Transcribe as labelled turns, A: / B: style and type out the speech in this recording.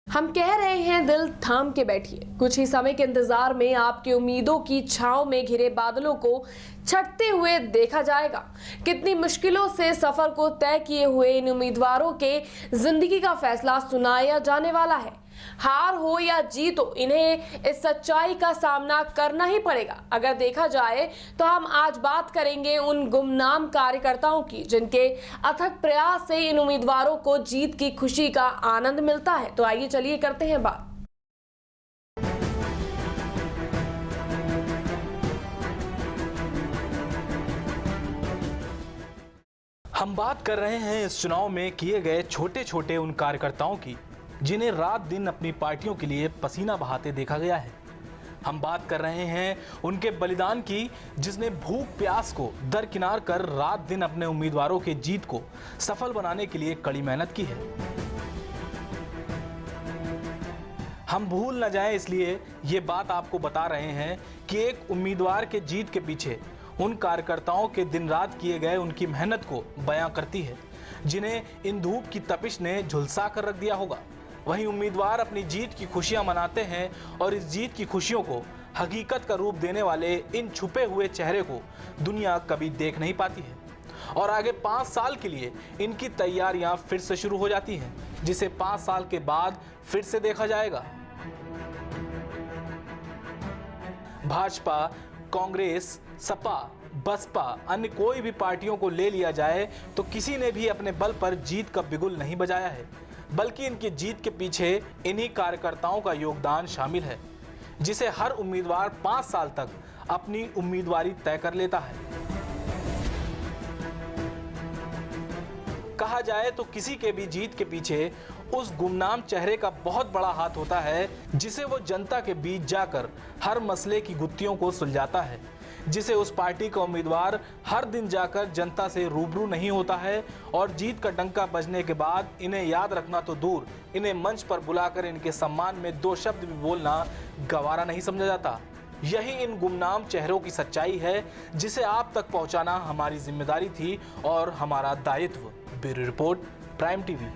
A: हम कह रहे हैं दिल थाम के बैठिए। कुछ ही समय के इंतजार में आपकी उम्मीदों की छांव में घिरे बादलों को छटते हुए देखा जाएगा। कितनी मुश्किलों से सफर को तय किए हुए इन उम्मीदवारों के जिंदगी का फैसला सुनाया जाने वाला है। हार हो या जीत हो, इन्हें इस सच्चाई का सामना करना ही पड़ेगा। अगर देखा जाए तो हम आज बात करेंगे उन गुमनाम कार्यकर्ताओं की जिनके अथक प्रयास से इन उम्मीदवारों को जीत की खुशी का आनंद मिलता है। तो आइए चलिए करते हैं बात।
B: हम बात कर रहे हैं इस चुनाव में किए गए छोटे छोटे उन कार्यकर्ताओं की जिन्हें रात दिन अपनी पार्टियों के लिए पसीना बहाते देखा गया है। हम बात कर रहे हैं उनके बलिदान की जिसने भूख प्यास को दरकिनार कर रात दिन अपने उम्मीदवारों के जीत को सफल बनाने के लिए कड़ी मेहनत की है। हम भूल न जाएं इसलिए ये बात आपको बता रहे हैं कि एक उम्मीदवार के जीत के पीछे उन कार्यकर्ताओं के दिन रात किए गए उनकी मेहनत को बयां करती है जिन्हें इन धूप की तपिश ने झुलसा कर रख दिया होगा। वहीं उम्मीदवार अपनी जीत की खुशियां मनाते हैं और इस जीत की खुशियों को हकीकत का रूप देने वाले इन छुपे हुए चेहरे को दुनिया कभी देख नहीं पाती है। और आगे 5 साल के लिए इनकी तैयारियां फिर से शुरू हो जाती हैं, जिसे 5 साल के बाद फिर से देखा जाएगा। भाजपा, कांग्रेस, सपा, बसपा, अन्य कोई भी पार्टियों को ले लिया जाए तो किसी ने भी अपने बल पर जीत का बिगुल नहीं बजाया है, बल्कि इनकी जीत के पीछे इन्हीं कार्यकर्ताओं का योगदान शामिल है, जिसे हर उम्मीदवार 5 साल तक अपनी उम्मीदवारी तय कर लेता है। कहा जाए तो किसी के भी जीत के पीछे उस गुमनाम चेहरे का बहुत बड़ा हाथ होता है, जिसे वो जनता के बीच जाकर हर मसले की गुत्थियों को सुलझाता है, जिसे उस पार्टी का उम्मीदवार हर दिन जाकर जनता से रूबरू नहीं होता है और जीत का डंका बजने के बाद इन्हें याद रखना तो दूर, इन्हें मंच पर बुलाकर इनके सम्मान में 2 शब्द भी बोलना गवारा नहीं समझा जाता। यही इन गुमनाम चेहरों की सच्चाई है जिसे आप तक पहुंचाना हमारी जिम्मेदारी थी और हमारा दायित्व। Bureau report, prime TV.